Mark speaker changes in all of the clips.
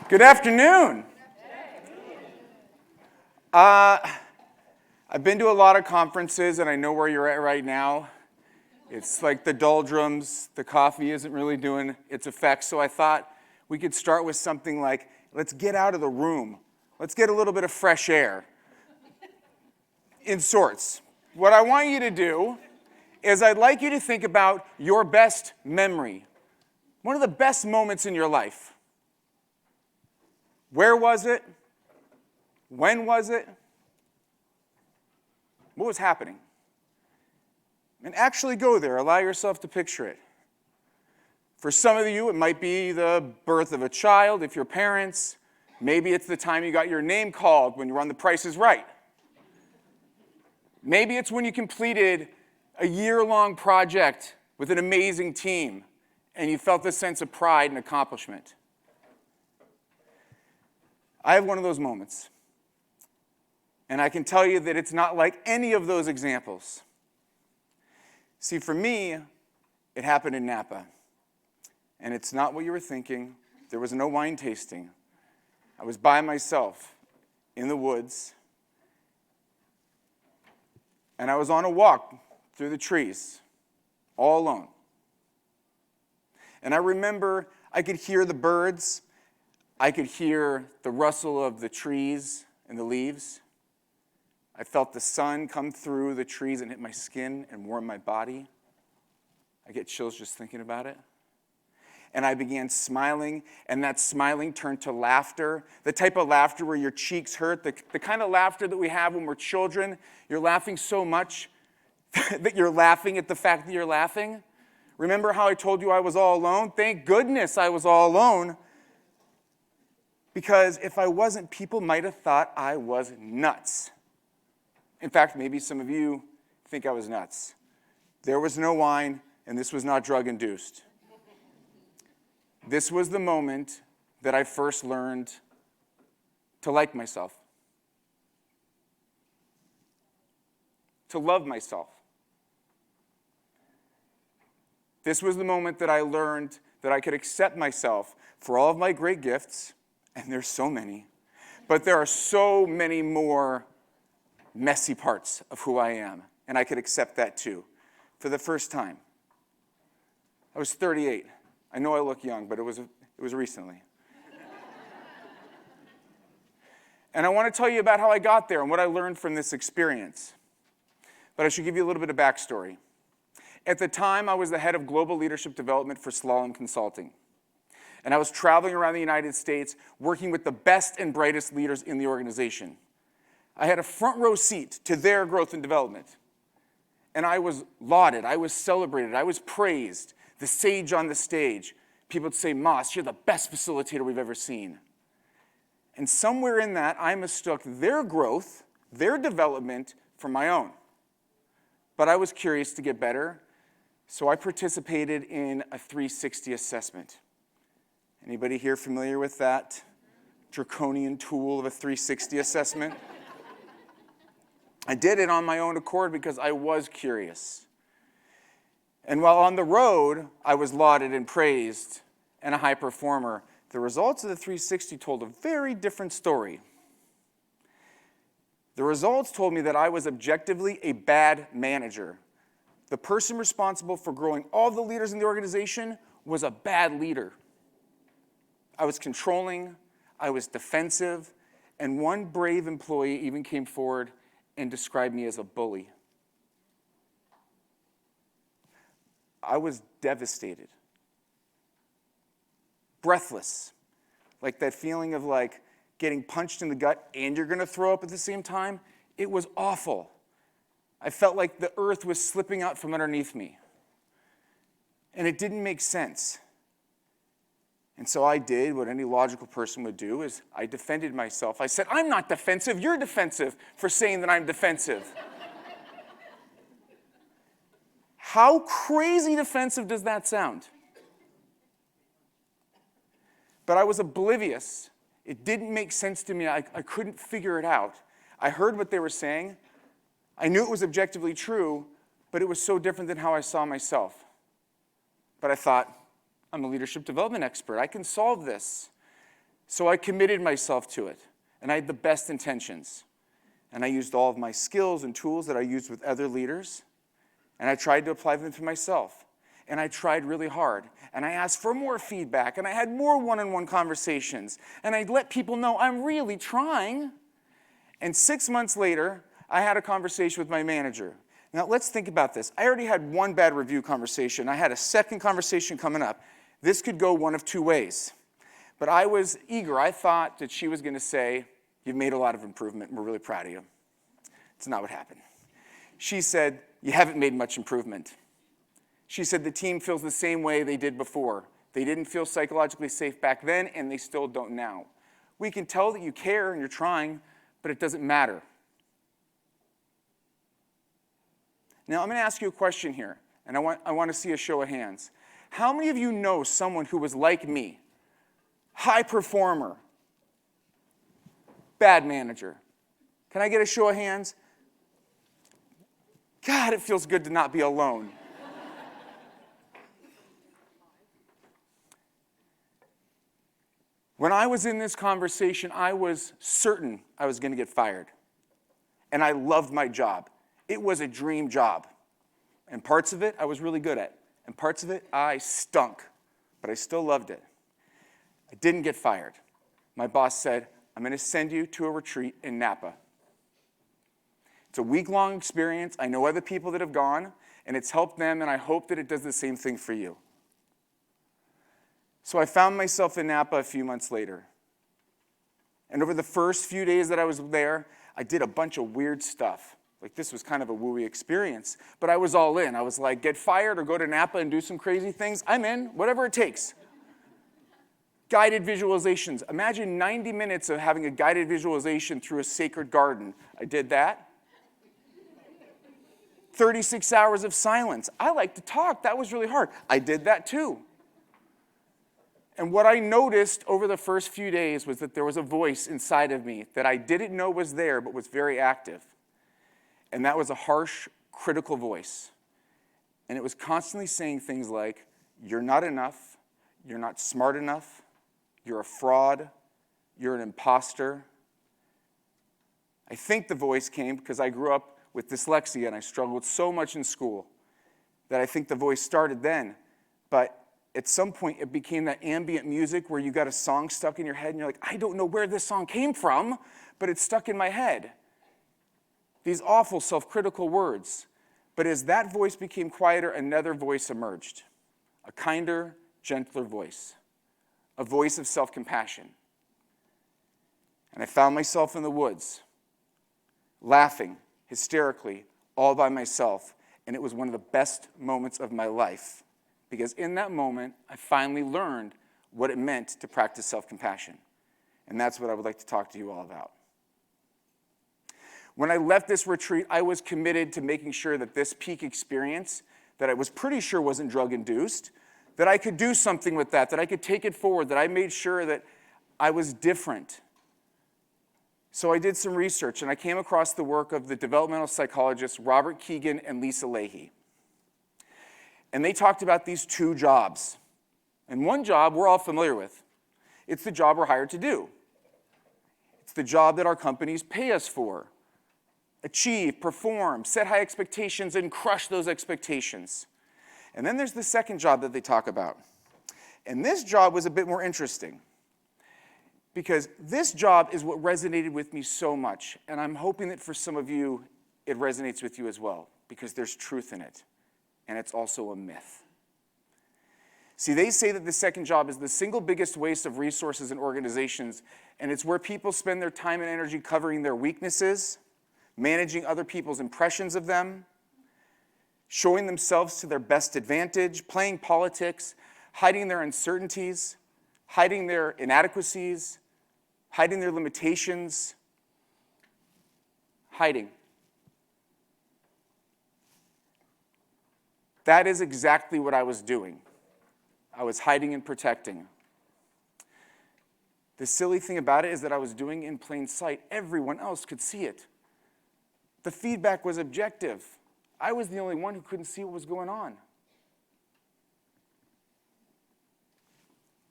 Speaker 1: Good afternoon. I've been to a lot of conferences, and I know where you're at right now. It's like the doldrums. The coffee isn't really doing its effect, so I thought we could start with something like, let's get out of the room. Let's get a little bit of fresh air. In sorts, what I want you to do is I'd like you to think about your best memory. One of the best moments in your life. Where was it? When was it? What was happening? And actually go there. Allow yourself to picture it. For some of you, it might be the birth of a child, if you're parents. Maybe it's the time you got your name called when you were on The Price is Right. Maybe it's when you completed a year-long project with an amazing team and you felt this sense of pride and accomplishment. I have one of those moments. And I can tell you that it's not like any of those examples. See, for me, it happened in Napa. And it's not what you were thinking. There was no wine tasting. I was by myself in the woods. And I was on a walk through the trees, all alone. And I remember I could hear the birds. I could hear the rustle of the trees and the leaves. I felt the sun come through the trees and hit my skin and warm my body. I get chills just thinking about it. And I began smiling, and that smiling turned to laughter, the type of laughter where your cheeks hurt, the kind of laughter that we have when we're children. You're laughing so much that you're laughing at the fact that you're laughing. Remember how I told you I was all alone? Thank goodness I was all alone. Because if I wasn't, people might have thought I was nuts. In fact, maybe some of you think I was nuts. There was no wine, and this was not drug-induced. This was the moment that I first learned to like myself, to love myself. This was the moment that I learned that I could accept myself for all of my great gifts, and there's so many, but there are so many more messy parts of who I am, and I could accept that too, for the first time. I was 38. I know I look young, but it was recently. And I want to tell you about how I got there and what I learned from this experience. But I should give you a little bit of backstory. At the time, I was the head of global leadership development for Slalom Consulting. And I was traveling around the United States, working with the best and brightest leaders in the organization. I had a front row seat to their growth and development. And I was lauded, I was celebrated, I was praised, the sage on the stage. People would say, "Moss, you're the best facilitator we've ever seen." And somewhere in that, I mistook their growth, their development, for my own. But I was curious to get better, so I participated in a 360 assessment. Anybody here familiar with that draconian tool of a 360 assessment? I did it on my own accord because I was curious. And while on the road, I was lauded and praised and a high performer. The results of the 360 told a very different story. The results told me that I was objectively a bad manager. The person responsible for growing all the leaders in the organization was a bad leader. I was controlling, I was defensive, and one brave employee even came forward and described me as a bully. I was devastated, breathless, like that feeling of like getting punched in the gut and you're going to throw up at the same time. It was awful. I felt like the earth was slipping out from underneath me. And it didn't make sense. And so I did what any logical person would do, is I defended myself. I said, "I'm not defensive, you're defensive for saying that I'm defensive." How crazy defensive does that sound? But I was oblivious. It didn't make sense to me. I couldn't figure it out. I heard what they were saying. I knew it was objectively true, but it was so different than how I saw myself. But I thought, I'm a leadership development expert. I can solve this. So I committed myself to it, and I had the best intentions. And I used all of my skills and tools that I used with other leaders, and I tried to apply them to myself. And I tried really hard, and I asked for more feedback, and I had more one-on-one conversations, and I let people know I'm really trying. And 6 months later, I had a conversation with my manager. Now, let's think about this. I already had one bad review conversation. I had a second conversation coming up. This could go one of two ways. But I was eager. I thought that she was going to say, "You've made a lot of improvement. We're really proud of you." It's not what happened. She said, "You haven't made much improvement." She said the team feels the same way they did before. They didn't feel psychologically safe back then, and they still don't now. We can tell that you care and you're trying, but it doesn't matter. Now, I'm going to ask you a question here, and I want to see a show of hands. How many of you know someone who was like me? High performer, bad manager. Can I get a show of hands? God, it feels good to not be alone. When I was in this conversation, I was certain I was going to get fired. And I loved my job. It was a dream job. And parts of it I was really good at. And parts of it I stunk. But I still loved it. I didn't get fired. My boss said, "I'm going to send you to a retreat in Napa. It's a week-long experience. I know other people that have gone, and it's helped them, and I hope that it does the same thing for you." So I found myself in Napa a few months later. And over the first few days that I was there, I did a bunch of weird stuff. Like, this was kind of a wooey experience. But I was all in. I was like, get fired or go to Napa and do some crazy things? I'm in, whatever it takes. Guided visualizations. Imagine 90 minutes of having a guided visualization through a sacred garden. I did that. 36 hours of silence. I like to talk. That was really hard. I did that too. And what I noticed over the first few days was that there was a voice inside of me that I didn't know was there, but was very active. And that was a harsh, critical voice. And it was constantly saying things like, "You're not enough, you're not smart enough, you're a fraud, you're an impostor." I think the voice came because I grew up with dyslexia and I struggled so much in school that I think the voice started then. But at some point, it became that ambient music where you got a song stuck in your head and you're like, I don't know where this song came from, but it's stuck in my head. These awful self-critical words. But as that voice became quieter, another voice emerged. A kinder, gentler voice. A voice of self-compassion. And I found myself in the woods, laughing hysterically, all by myself. And it was one of the best moments of my life. Because in that moment, I finally learned what it meant to practice self-compassion. And that's what I would like to talk to you all about. When I left this retreat, I was committed to making sure that this peak experience, that I was pretty sure wasn't drug-induced, that I could do something with that I could take it forward, that I made sure that I was different. So I did some research, and I came across the work of the developmental psychologists Robert Kegan and Lisa Lahey. And they talked about these two jobs. And one job we're all familiar with. It's the job we're hired to do. It's the job that our companies pay us for. Achieve, perform, set high expectations, and crush those expectations. And then there's the second job that they talk about. And this job was a bit more interesting. Because this job is what resonated with me so much. And I'm hoping that for some of you, it resonates with you as well. Because there's truth in it. And it's also a myth. See, they say that the second job is the single biggest waste of resources in organizations, and it's where people spend their time and energy covering their weaknesses, managing other people's impressions of them, showing themselves to their best advantage, playing politics, hiding their uncertainties, hiding their inadequacies, hiding their limitations, hiding. That is exactly what I was doing. I was hiding and protecting. The silly thing about it is that I was doing it in plain sight. Everyone else could see it. The feedback was objective. I was the only one who couldn't see what was going on.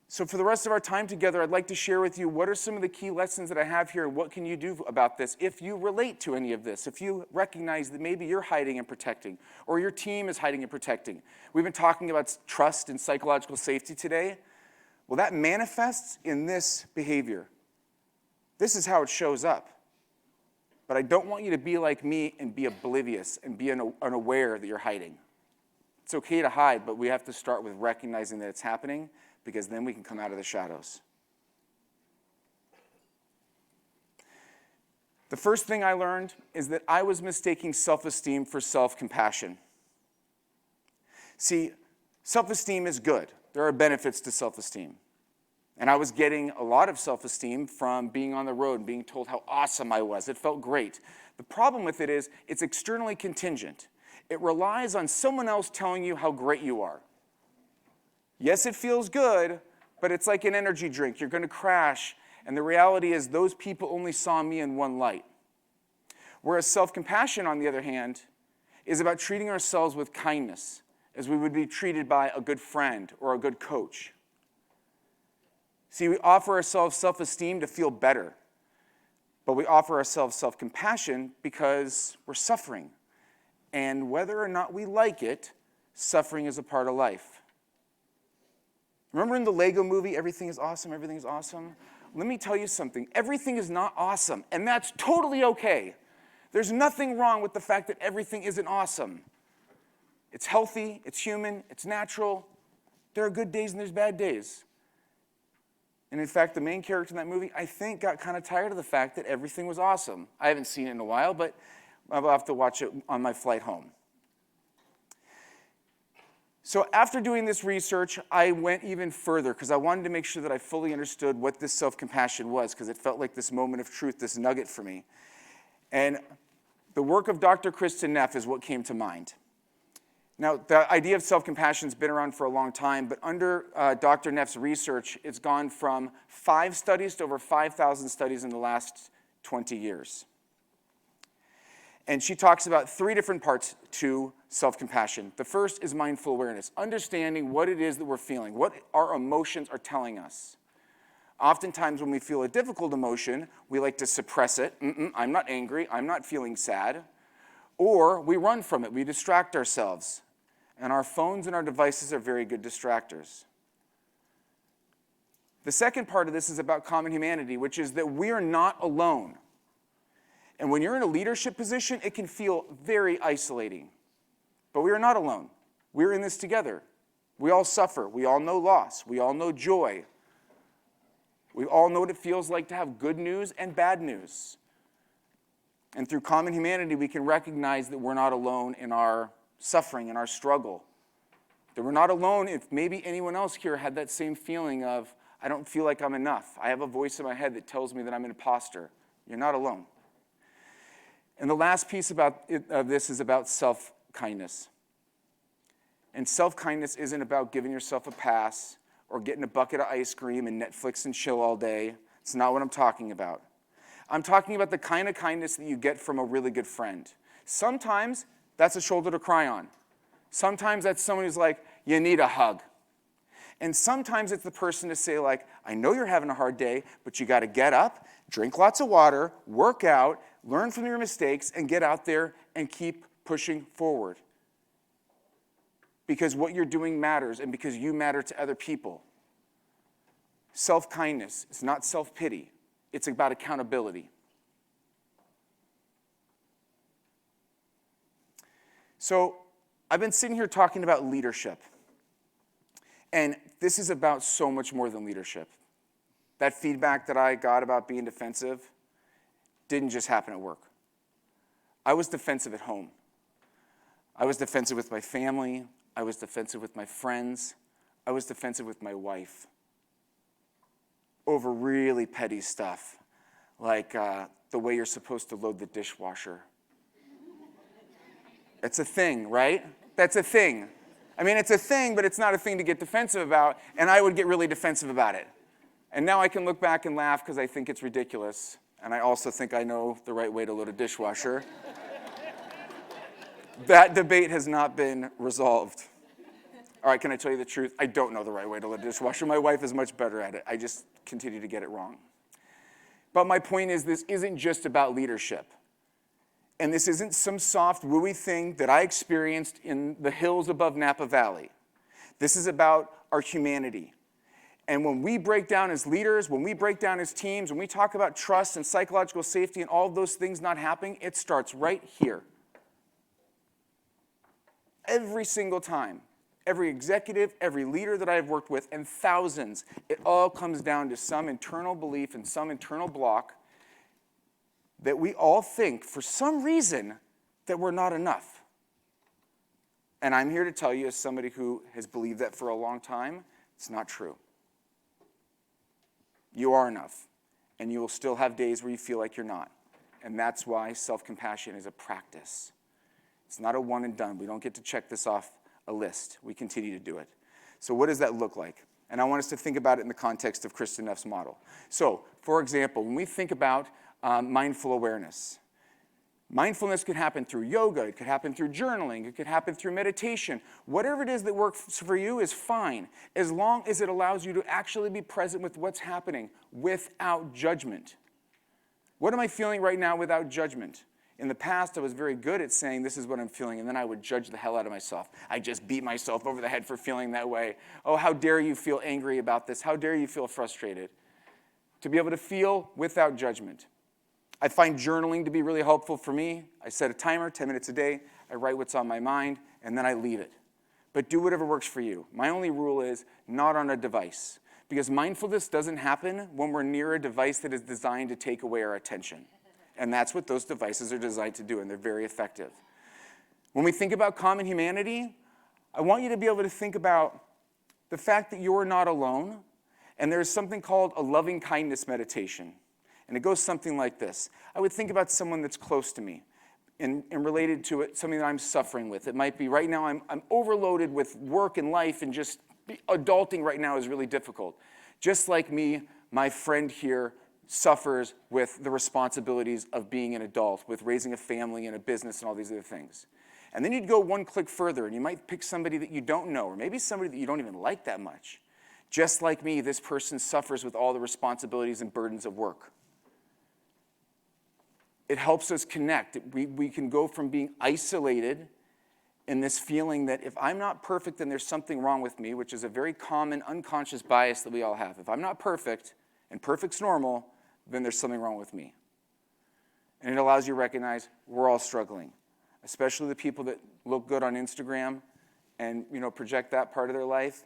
Speaker 1: So for the rest of our time together, I'd like to share with you what are some of the key lessons that I have here and what can you do about this if you relate to any of this, if you recognize that maybe you're hiding and protecting or your team is hiding and protecting. We've been talking about trust and psychological safety today. Well, that manifests in this behavior. This is how it shows up. But I don't want you to be like me and be oblivious and be unaware that you're hiding. It's okay to hide, but we have to start with recognizing that it's happening, because then we can come out of the shadows. The first thing I learned is that I was mistaking self-esteem for self-compassion. See, self-esteem is good. There are benefits to self-esteem. And I was getting a lot of self-esteem from being on the road and being told how awesome I was. It felt great. The problem with it is it's externally contingent. It relies on someone else telling you how great you are. Yes, it feels good, but it's like an energy drink. You're going to crash, and the reality is those people only saw me in one light. Whereas self-compassion, on the other hand, is about treating ourselves with kindness, as we would be treated by a good friend or a good coach. See, we offer ourselves self-esteem to feel better, but we offer ourselves self-compassion because we're suffering. And whether or not we like it, suffering is a part of life. Remember in the Lego movie, everything is awesome, everything is awesome? Let me tell you something. Everything is not awesome, and that's totally okay. There's nothing wrong with the fact that everything isn't awesome. It's healthy, it's human, it's natural. There are good days and there's bad days. And in fact, the main character in that movie, I think, got kind of tired of the fact that everything was awesome. I haven't seen it in a while, but I'll have to watch it on my flight home. So after doing this research, I went even further because I wanted to make sure that I fully understood what this self-compassion was, because it felt like this moment of truth, this nugget for me. And the work of Dr. Kristin Neff is what came to mind. Now, the idea of self-compassion has been around for a long time, but under Dr. Neff's research, it's gone from 5 studies to over 5,000 studies in the last 20 years. And she talks about 3 different parts to self-compassion. The first is mindful awareness, understanding what it is that we're feeling, what our emotions are telling us. Oftentimes when we feel a difficult emotion, we like to suppress it. I'm not angry, I'm not feeling sad. Or we run from it, we distract ourselves. And our phones and our devices are very good distractors. The second part of this is about common humanity, which is that we're not alone. And when you're in a leadership position, it can feel very isolating. But we are not alone. We're in this together. We all suffer. We all know loss. We all know joy. We all know what it feels like to have good news and bad news. And through common humanity, we can recognize that we're not alone in our suffering and our struggle. That we're not alone if maybe anyone else here had that same feeling of, I don't feel like I'm enough. I have a voice in my head that tells me that I'm an imposter. You're not alone. And the last piece of this is about self-kindness. And self-kindness isn't about giving yourself a pass or getting a bucket of ice cream and Netflix and chill all day. It's not what I'm talking about. I'm talking about the kind of kindness that you get from a really good friend. Sometimes that's a shoulder to cry on. Sometimes that's someone who's like, you need a hug. And sometimes it's the person to say, like, I know you're having a hard day, but you got to get up, drink lots of water, work out, learn from your mistakes, and get out there and keep pushing forward. Because what you're doing matters, and because you matter to other people. Self-kindness is not self-pity. It's about accountability. So I've been sitting here talking about leadership. And this is about so much more than leadership. That feedback that I got about being defensive didn't just happen at work. I was defensive at home. I was defensive with my family. I was defensive with my friends. I was defensive with my wife. Over really petty stuff, like the way you're supposed to load the dishwasher. It's a thing, right? That's a thing. I mean, it's a thing, but it's not a thing to get defensive about, and I would get really defensive about it. And now I can look back and laugh because I think it's ridiculous, and I also think I know the right way to load a dishwasher. That debate has not been resolved. All right, can I tell you the truth? I don't know the right way to load a dishwasher. My wife is much better at it. I just continue to get it wrong. But my point is, this isn't just about leadership. And this isn't some soft, wooey thing that I experienced in the hills above Napa Valley. This is about our humanity. And when we break down as leaders, when we break down as teams, when we talk about trust and psychological safety and all of those things not happening, it starts right here. Every single time. Every executive, every leader that I've worked with, and thousands, it all comes down to some internal belief and some internal block that we all think, for some reason, that we're not enough. And I'm here to tell you, as somebody who has believed that for a long time, it's not true. You are enough, and you will still have days where you feel like you're not. And that's why self-compassion is a practice. It's not a one and done. We don't get to check this off a list. We continue to do it. So what does that look like? And I want us to think about it in the context of Kristin Neff's model. So, for example, when we think about mindful awareness, mindfulness could happen through yoga, it could happen through journaling, it could happen through meditation. Whatever it is that works for you is fine, as long as it allows you to actually be present with what's happening without judgment. What am I feeling right now without judgment? In the past, I was very good at saying, this is what I'm feeling, and then I would judge the hell out of myself. I just beat myself over the head for feeling that way. Oh, how dare you feel angry about this? How dare you feel frustrated? To be able to feel without judgment. I find journaling to be really helpful for me. I set a timer, 10 minutes a day. I write what's on my mind, and then I leave it. But do whatever works for you. My only rule is not on a device, because mindfulness doesn't happen when we're near a device that is designed to take away our attention. And that's what those devices are designed to do, and they're very effective. When we think about common humanity, I want you to be able to think about the fact that you're not alone, and there's something called a loving kindness meditation. And it goes something like this. I would think about someone that's close to me and related to it, something that I'm suffering with. It might be right now I'm overloaded with work and life, and just adulting right now is really difficult. Just like me, my friend here suffers with the responsibilities of being an adult, with raising a family and a business and all these other things. And then you'd go one click further, and you might pick somebody that you don't know, or maybe somebody that you don't even like that much. Just like me, this person suffers with all the responsibilities and burdens of work. It helps us connect. We can go from being isolated in this feeling that if I'm not perfect, then there's something wrong with me, which is a very common unconscious bias that we all have. If I'm not perfect, and perfect's normal, then there's something wrong with me. And it allows you to recognize we're all struggling, especially the people that look good on Instagram and project that part of their life.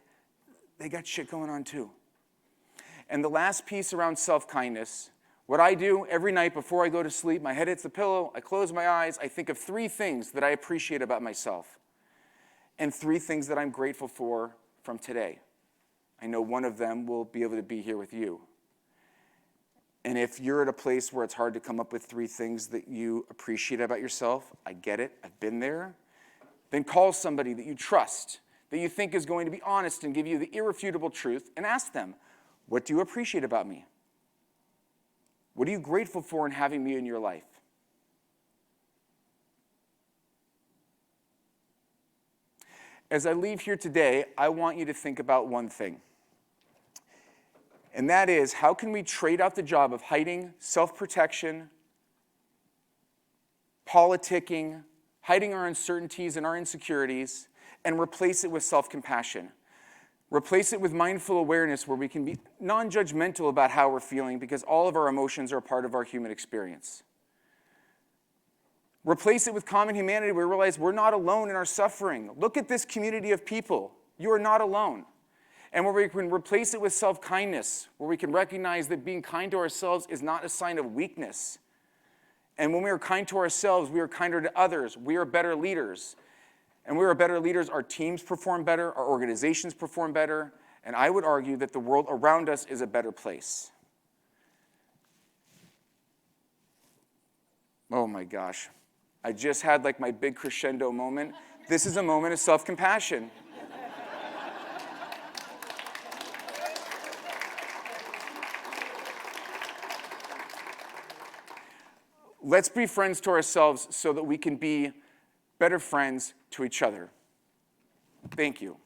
Speaker 1: They got shit going on too. And the last piece around self-kindness, what I do every night before I go to sleep, my head hits the pillow, I close my eyes, I think of 3 things that I appreciate about myself and 3 things that I'm grateful for from today. I know one of them will be able to be here with you. And if you're at a place where it's hard to come up with 3 things that you appreciate about yourself, I get it, I've been there, then call somebody that you trust, that you think is going to be honest and give you the irrefutable truth, and ask them, what do you appreciate about me? What are you grateful for in having me in your life? As I leave here today, I want you to think about one thing. And that is, how can we trade out the job of hiding self-protection, politicking, hiding our uncertainties and our insecurities, and replace it with self-compassion? Replace it with mindful awareness, where we can be non-judgmental about how we're feeling, because all of our emotions are a part of our human experience. Replace it with common humanity, where we realize we're not alone in our suffering. Look at this community of people. You are not alone. And where we can replace it with self-kindness, where we can recognize that being kind to ourselves is not a sign of weakness. And when we are kind to ourselves, we are kinder to others. We are better leaders. And we are better leaders, our teams perform better, our organizations perform better, and I would argue that the world around us is a better place. Oh my gosh. I just had like my big crescendo moment. This is a moment of self-compassion. Let's be friends to ourselves so that we can be better friends to each other. Thank you.